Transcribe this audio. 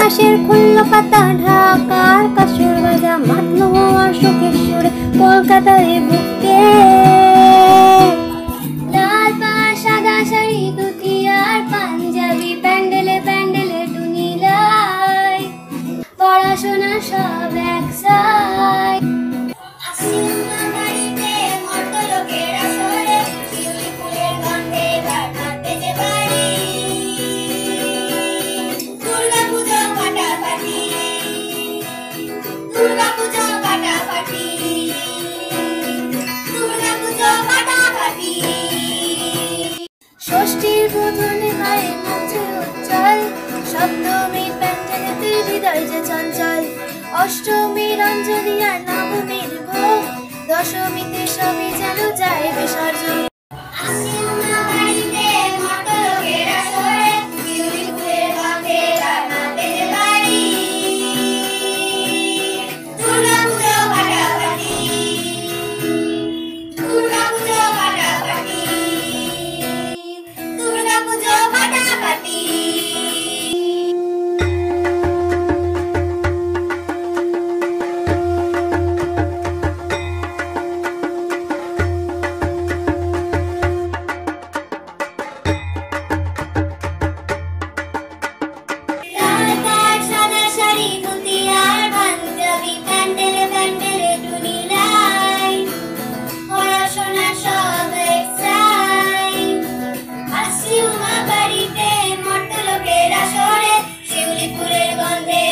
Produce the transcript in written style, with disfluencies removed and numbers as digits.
ইতিহাসের খুলল পাতা, ঢাকার কাসুর বাজা মাতল হওয়ার সুখের সুরে কলকাতার বুকে। লাল পাড় সাদা শাড়ি ধুতি আর পাঞ্জাবি, প্যান্ডেলে প্যান্ডেলে টুনি লাই, পড়াশোনা সব এক সাই। ষষ্ঠীর বোধনে হয় মুখে উজ্জ্বল, সপ্তমীর প্যান্ডেলেতে হৃদয় যে চঞ্চল, অষ্টমীর অঞ্জলি আর নবমীর ভোগ, দশমীতে সবই যেন যায় বিসর্জন। শিউলি ফুলের গন্ধে